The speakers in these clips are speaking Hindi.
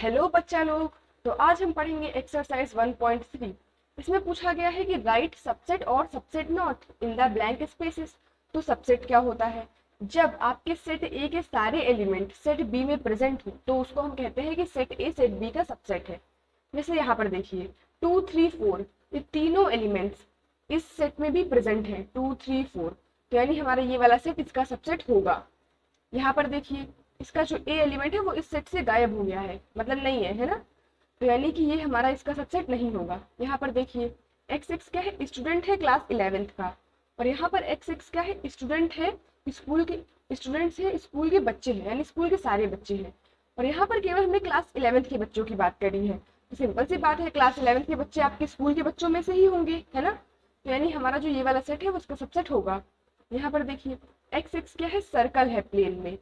हेलो बच्चा लोग। तो आज हम पढ़ेंगे एक्सरसाइज 1.3। इसमें पूछा गया है कि राइट सबसेट और subset not in the blank spaces. तो सबसेट क्या होता है? जब आपके सेट ए के सारे एलिमेंट सेट बी में प्रेजेंट हो तो उसको हम कहते हैं कि सेट ए सेट बी का सबसेट है। जैसे यहाँ पर देखिए 2 3 4 ये तीनों एलिमेंट्स इस सेट में भी प्रेजेंट है 2 3 4, तो यानी हमारा ये वाला सेट इसका सबसेट होगा। यहाँ पर देखिए इसका जो ए एलिमेंट है वो इस सेट से गायब हो गया है, मतलब नहीं है, है ना। तो यानी कि ये हमारा इसका सबसेट नहीं होगा। यहाँ पर देखिए एक्स एक्स क्या है? स्टूडेंट है क्लास 11th का। और यहाँ पर एक्स एक्स क्या है? स्टूडेंट है, स्कूल के स्टूडेंट्स है, स्कूल के बच्चे हैं, यानी स्कूल के सारे बच्चे हैं। और यहाँ पर केवल हमने क्लास 11th के बच्चों की बात करी है, तो सिंपल सी बात है क्लास 11th के बच्चे आपके स्कूल के बच्चों में से ही होंगे, है ना। तो यानी हमारा जो ये वाला सेट है वो उसका सबसेट होगा। यहाँ पर देखिए एक्स एक्स क्या है? सर्कल है प्लेन में,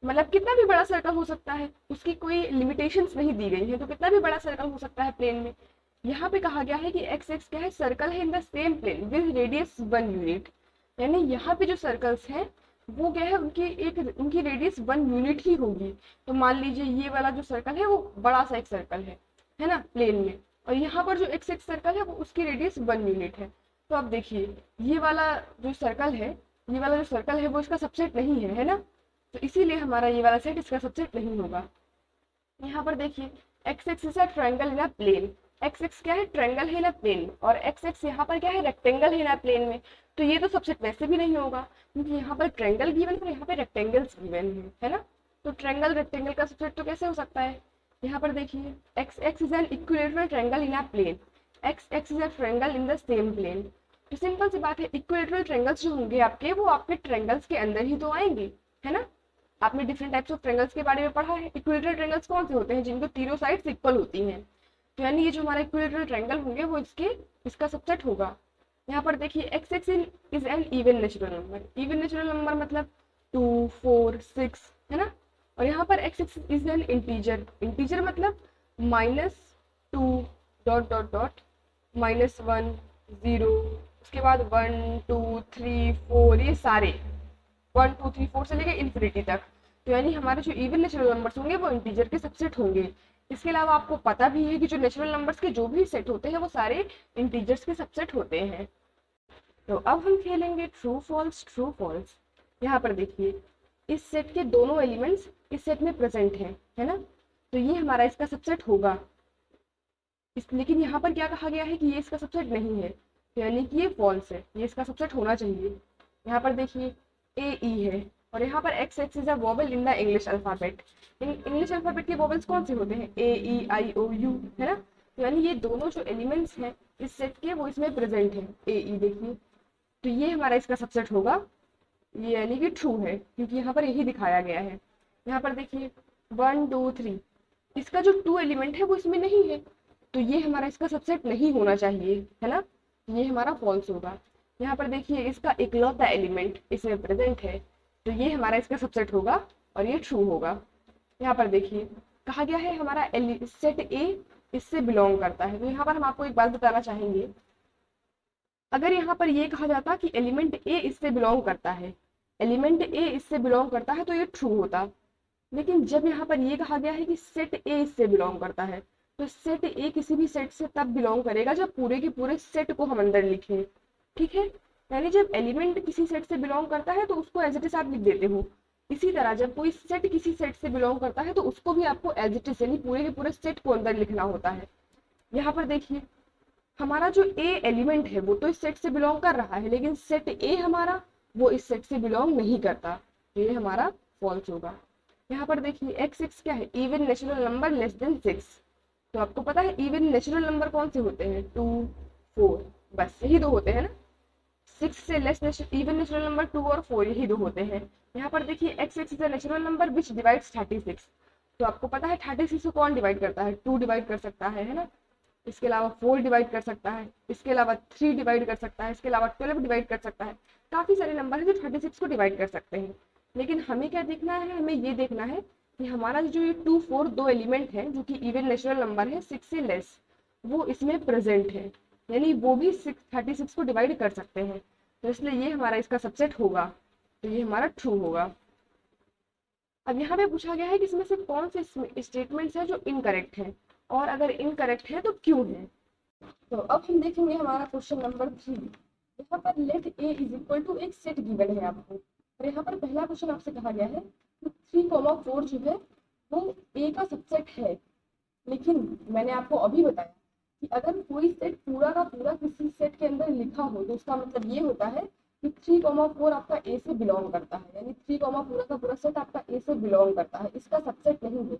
मतलब कितना भी बड़ा सर्कल हो सकता है, उसकी कोई लिमिटेशंस नहीं दी गई है, तो कितना भी बड़ा सर्कल हो सकता है प्लेन में। यहाँ पे कहा गया है कि एक्स एक्स क्या है? सर्कल है in the same plane with radius 1 unit. यानी यहाँ पे जो सर्कल्स हैं वो क्या है, उनकी रेडियस 1 यूनिट ही होगी। तो मान लीजिए ये वाला जो सर्कल है वो बड़ा सा एक सर्कल है ना, प्लेन में। और यहाँ पर जो एक्स एक्स सर्कल है वो उसकी रेडियस 1 यूनिट है। तो अब देखिए ये वाला जो सर्कल है, ये वाला जो सर्कल है वो इसका सबसेट नहीं है ना। तो इसीलिए हमारा ये वाला सेट इसका सबसेट नहीं होगा। यहाँ पर देखिए x x is a triangle in a plane. X x क्या है? ट्रायंगल है ना प्लेन, और एक्स एक्स यहाँ पर क्या है? रेक्टेंगल है ना प्लेन में। तो ये तो सबसेट वैसे भी नहीं होगा, क्योंकि यहाँ पर ट्रायंगल गिवन है और यहाँ पे रेक्टेंगल्स गिवन है ना। तो ट्रायंगल रेक्टेंगल का सबसेट तो कैसे हो सकता है? यहाँ पर देखिए x x is an equilateral triangle in a plane, x x is a triangle in the same plane. तो सिंपल सी बात है, इक्विलेटरल ट्रायंगल्स जो होंगे आपके वो आपके ट्रायंगल्स के अंदर ही तो आएंगे, है ना। आपने डिफरेंट टाइप्स ऑफ ट्रायंगल्स के बारे में पढ़ा है। इक्विलेटरल ट्रायंगल्स कौन से होते हैं? जिनको तीनों साइड्स इक्वल होती हैं। तो यानी ये जो हमारा इक्विलेटरल ट्रायंगल होंगे वो इसका सबसेट होगा। यहाँ पर देखिए x x is N even natural number. Even natural number मतलब 2 4 6, है ना। और यहाँ पर x x is N integer. Integer मतलब -2 डॉट डॉट डॉट -1 0, उसके बाद 1 2 3 4, ये सारे 1 2 3 4 से लेकर इन्फिनिटी तक। तो यानी हमारे जो इवन नेचुरल नंबर्स होंगे वो इंटीजर के सबसेट होंगे। इसके अलावा आपको पता भी है कि जो नेचुरल नंबर्स के जो भी सेट होते हैं वो सारे इंटीजर्स के सबसेट होते हैं। तो अब हम खेलेंगे ट्रू फॉल्स ट्रू फॉल्स। यहाँ पर देखिए इस सेट के दोनों एलिमेंट्स इस सेट में प्रेजेंट हैं, है ना। तो ये हमारा इसका सबसेट होगा। लेकिन यहाँ पर क्या कहा गया है कि ये इसका सबसेट नहीं है, तो यानी कि ये फॉल्स है, ये इसका सबसेट होना चाहिए। यहाँ पर देखिए ए ई है, और यहाँ पर x x is a vowel in the English alphabet. English alphabet के वोवेल्स कौन से होते हैं? ए ई आई ओ यू, है ना। तो यानी ये दोनों जो एलिमेंट्स हैं इस सेट के वो इसमें प्रेजेंट है, ए ई देखिए। तो ये हमारा इसका सबसेट होगा, ये यानी कि ट्रू है, क्योंकि यहाँ पर यही दिखाया गया है। यहाँ पर देखिए 1 2 3, इसका जो 2 एलिमेंट है वो इसमें नहीं है, तो ये हमारा इसका सबसेट नहीं होना चाहिए, है ना। ये हमारा फॉल्स होगा। यहाँ पर देखिए इसका इकलौता एलिमेंट इसमें प्रेजेंट है, तो ये हमारा इसका सबसेट होगा और ये ट्रू होगा। यहाँ पर देखिए कहा गया है हमारा सेट ए इससे बिलोंग करता है। तो यहाँ पर हम आपको एक बात बताना चाहेंगे, अगर यहाँ पर ये कहा जाता कि एलिमेंट ए इससे बिलोंग करता है, एलिमेंट ए इससे बिलोंग करता है, तो ये ट्रू होता। लेकिन जब यहाँ पर ये कहा गया है कि सेट ए इससे बिलोंग करता है, तो सेट ए किसी भी सेट से तब बिलोंग करेगा जब पूरे के पूरे सेट को हम अंदर लिखें, ठीक है। यानी जब एलिमेंट किसी सेट से बिलोंग करता है तो उसको एज इट इज आप लिख देते हो। इसी तरह जब कोई सेट किसी सेट से बिलोंग करता है तो उसको भी आपको एज इट इज यानी पूरे के पूरे सेट को अंदर लिखना होता है। यहाँ पर देखिए हमारा जो ए एलिमेंट है वो तो इस सेट से बिलोंग कर रहा है, लेकिन सेट ए हमारा वो इस सेट से बिलोंग नहीं करता, तो ये हमारा फॉल्स होगा। यहाँ पर देखिए एक्स एक्स क्या है? Even natural number less than 6। तो आपको पता है इवन नेचुरल नंबर कौन से होते हैं? 2 4, बस यही दो होते हैं ना। 6 से लेस इवन नेचुरल नंबर 2 और 4, यही दो होते हैं। यहाँ पर देखिए x x is a natural number which divides 36। तो आपको पता है 36 को कौन डिवाइड करता है? 2 डिवाइड कर सकता है ना। इसके अलावा 4 डिवाइड कर सकता है, इसके अलावा 3 डिवाइड कर सकता है, इसके अलावा 12 डिवाइड कर सकता है। काफी सारे नंबर है जो 36 को डिवाइड कर सकते हैं। लेकिन हमें क्या देखना है? हमें ये देखना है कि हमारा जो ये 2 4 दो एलिमेंट है जो कि इवन नेचुरल नंबर है 6 से लेस, वो इसमें प्रेजेंट है, यानी वो भी 36 को डिवाइड कर सकते हैं। तो इसलिए ये हमारा इसका सबसेट होगा, तो ये हमारा ट्रू होगा। अब यहाँ पे पूछा गया है कि इसमें से कौन से स्टेटमेंट्स है जो इनकरेक्ट है, और अगर इनकरेक्ट है तो क्यों है। तो अब हम देखेंगे हमारा क्वेश्चन नंबर 3। यहाँ पर let A is equal to एक सेट गिवन है आपको, और यहाँ पर पहला क्वेश्चन आपसे कहा गया है कि 3,4 जो है वो ए का सबसेट है। लेकिन मैंने आपको अभी बताया कि अगर कोई सेट पूरा का पूरा किसी सेट के अंदर लिखा हो तो उसका मतलब ये होता है कि 3,4 आपका ए से बिलोंग करता है, यानी 3, पूरा का पूरा सेट आपका ए से बिलोंग करता है, इसका सबसेट नहीं है।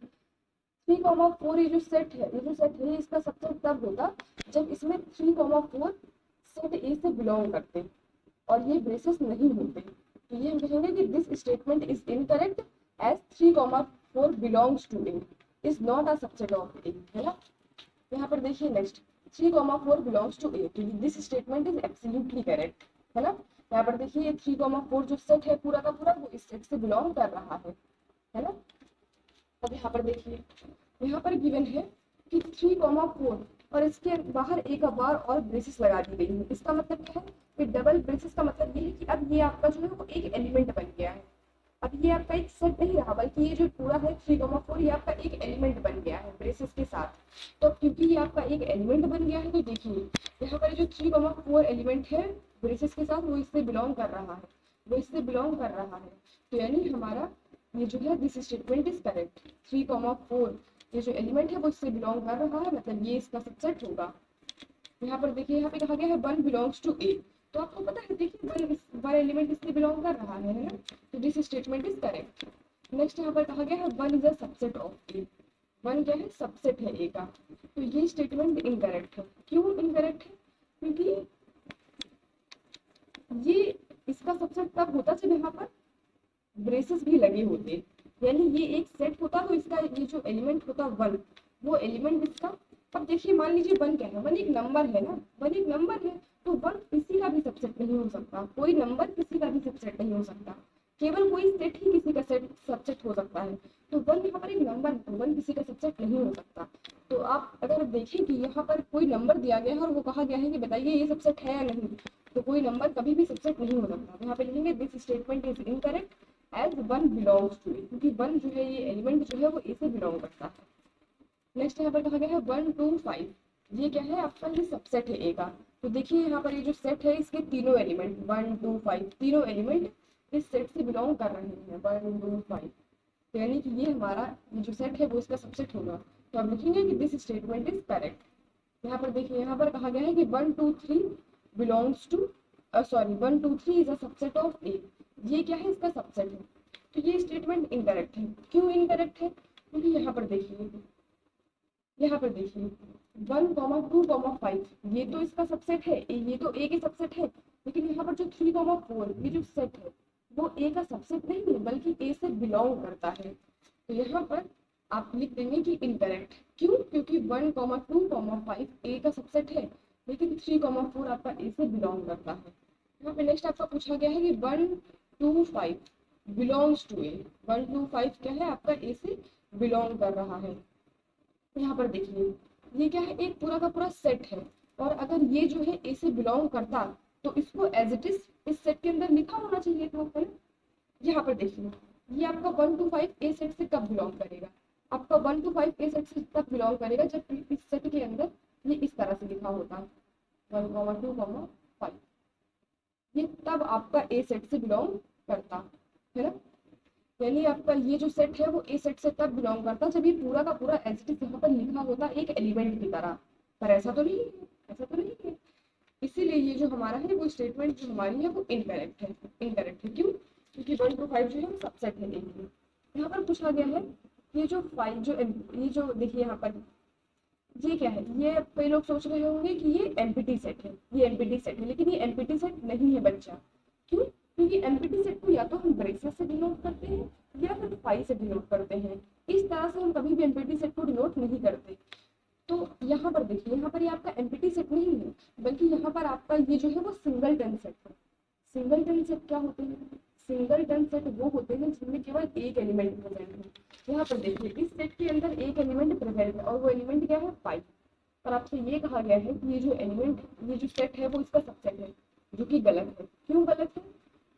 3,4 ये जो सेट है इसका सबसेट तब होगा जब इसमें 3,4 सेट ए से बिलोंग करते और ये ब्रेसेस नहीं होते। तो ये हम कहेंगे कि this statement is incorrect as 3,4 belongs to A is not a subset of A, है ना। यहाँ पर देखिए नेक्स्ट 3,4 बिलोंग्स टू ए, तो this statement is absolutely correct, है ना। यहाँ पर देखिए ये 3,4 जो सेट है पूरा का पूरा वो इस सेट से बिलोंग कर रहा है ना। अब यहाँ पर देखिए यहाँ पर गिवन है कि 3,4 और इसके बाहर एक बार और ब्रेसेस लगा दी गई है। इसका मतलब क्या है कि डबल ब्रेसेस का मतलब ये है कि अब ये आपका जो है वो एक एलिमेंट बन गया है। अब ये आपका एक सेट नहीं रहा बल्कि ये जो पूरा है 3,4 ये आपका एक एलिमेंट बन गया है ब्रेसेस के साथ। तो क्योंकि ये आपका एक एलिमेंट बन गया है तो देखिए यहाँ पर जो 3,4 एलिमेंट है ब्रेसेस के साथ वो इससे बिलोंग कर रहा है, तो यानी हमारा ये जो है दिस स्टेटमेंट इज करेक्ट। 3,4 ये जो एलिमेंट है वो इससे बिलोंग कर रहा है, मतलब ये इसका सबसेट होगा। यहाँ पर देखिए यहाँ पे कहा गया है 1 बिलोंग्स टू ए, तो आपको पता है देखिए 1 एलिमेंट इससे बिलोंग कर रहा है ना, तो this statement is correct. Next यहाँ पर कहा गया है 1 इज अ सबसेट ऑफ ए, 1 क्या है सबसेट है ए का, तो ये स्टेटमेंट इनकरेक्ट है। क्यों इनकरेक्ट है? क्योंकि ये इसका सबसेट तब होता जब यहाँ पर ब्रेसेस भी लगे होते, यानी ये एक सेट होता तो इसका ये जो एलिमेंट होता 1 वो एलिमेंट इसका। अब देखिए मान लीजिए 1 क्या है, 1 एक नंबर है ना, 1 एक नंबर है तो 1 किसी का भी सबसेट नहीं हो सकता, कोई नंबर किसी का भी सबसेट नहीं हो सकता, केवल कोई सेट ही किसी का सेट सबसेट हो सकता है। तो 1 यहाँ पर एक नंबर है, 1 किसी का सबसेट नहीं हो सकता। तो आप अगर देखें कि यहाँ पर कोई नंबर दिया गया है और वो कहा गया है कि बताइए ये सबसेट है या नहीं, तो कोई नंबर कभी भी सबसेट नहीं हो सकता। तो यहाँ पे लिखेंगे this statement is incorrect as 1 belongs to A, क्योंकि 1 जो है ये एलिमेंट जो है वो ए से बिलोंग करता है। नेक्स्ट यहाँ पर कहा गया है 1, 2, 5, ये क्या है आपका ये सबसेट है ए का। तो देखिए यहाँ पर ये जो सेट है इसके तीनों एलिमेंट 1, 2, 5 तीनों एलिमेंट इस सेट से बिलोंग कर रहे हैं 1, 2, 5, तो यानी कि ये हमारा ये जो सेट है वो इसका सबसेट होगा। तो अब लिखेंगे कि दिस स्टेटमेंट इज करेक्ट। यहाँ पर देखिए यहाँ पर कहा गया है कि 1, 2, 3 belongs to 1, 2, 3 is a subset of A, ये क्या है इसका सबसेट है। तो ये स्टेटमेंट इनकरेक्ट है। क्यों इनकरेक्ट है? क्योंकि यहाँ पर देखिए 1, 2, 5 ये तो इसका सबसेट है, ये तो ए के सबसेट है, लेकिन यहाँ पर जो 3, 4 ये जो सेट है वो ए का सबसेट नहीं है बल्कि ए से बिलोंग करता है। तो यहाँ पर आप लिख देंगे कि इनकरेक्ट। क्यों? क्योंकि 1, 2, 5 ए का सबसेट है लेकिन 3, 4 आपका ए से बिलोंग करता है। यहाँ पे नेक्स्ट आपका पूछा गया है कि 1, 2, 5 बिलोंग्स टू ए, 1, 2, 5 क्या है आपका ए से बिलोंग कर रहा है। यहाँ पर देखिए ये क्या है एक पूरा का पूरा सेट है, और अगर ये जो है ए से बिलोंग करता तो इसको एज इट इज इस सेट के अंदर लिखा होना चाहिए था, है ना। यहाँ पर देखिए ये आपका 1, 2, 5 ए सेट से कब बिलोंग करेगा, आपका 1, 2, 5 ए सेट से तब बिलोंग करेगा जब इस सेट के अंदर ये इस तरह से लिखा होता 1, 2, 5, ये तब आपका ए सेट से बिलोंग करता है ना। यानी आपका ये जो सेट है वो ए सेट से तब बिलोंग करता जब ये पूरा का पूरा एज इट इज यहाँ पर लिखा होता एक एलिमेंट की तरह, पर ऐसा तो नहीं है, ऐसा तो नहीं है। इसीलिए ये जो हमारा है वो स्टेटमेंट जो हमारी है वो इनकरेक्ट है। क्यों? क्योंकि 1, 2, 5 जो है वो सबसेट है। यहाँ पर पूछा गया है ये जो 5 जो ये जो देखिए यहाँ पर ये क्या है, ये कई लोग सोच रहे होंगे कि ये एम्प्टी सेट है, ये एम्प्टी सेट है, लेकिन ये एम्प्टी सेट नहीं है बच्चा। क्यों? क्योंकि एम्प्टी सेट को या तो हम ब्रेसेस से डिनोट करते हैं या फिर 5 से डिनोट करते हैं, इस तरह से हम कभी भी एम्प्टी सेट को डिनोट नहीं करते। तो यहाँ पर देखिए यहाँ पर ये आपका एम्प्टी सेट नहीं है बल्कि यहाँ पर आपका ये जो है वो सिंगलटन सेट है। सिंगलटन सेट क्या होते हैं? सिंगलटन सेट वो होते हैं जिनमें केवल एक एलिमेंट प्रेजेंट है। यहाँ पर देखिए इस सेट के अंदर एक एलिमेंट प्रेजेंट है और वो एलिमेंट क्या है 5, पर आपसे ये कहा गया है कि ये जो एलिमेंट ये जो सेट है वो इसका सबसेट है, जो कि गलत है। क्यों गलत है?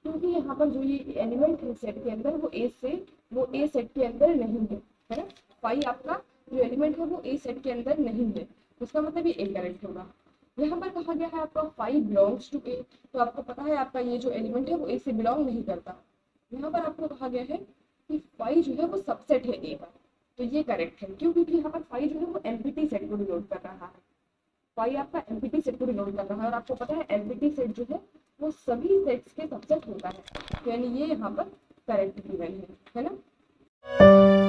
क्योंकि यहाँ पर जो ये एलिमेंट है सेट के अंदर वो ए सेट के अंदर नहीं है ना। फाइव आपका जो एलिमेंट है वो ए सेट के अंदर नहीं है, उसका मतलब ये इनकरेक्ट होगा। यहाँ पर कहा गया है आपका फाइव बिलोंग्स टू ए, तो आपको पता है आपका ये जो एलिमेंट है वो ए से बिलोंग नहीं करता। यहाँ पर आपको कहा गया है कि फाइव जो है वो सबसेट है ए का, तो ये करेक्ट है। क्यों? क्योंकि यहाँ पर फाइव जो है वो एम्प्टी सेट को डिनोट कर रहा है। फाइव आपका एम्प्टी सेट को डिनोट कर रहा है, और आपको पता है एम्प्टी सेट जो है वो सभी सेट्स के सबसेट होता है, तो यानी ये यहाँ पर करेक्ट गिवन है ना।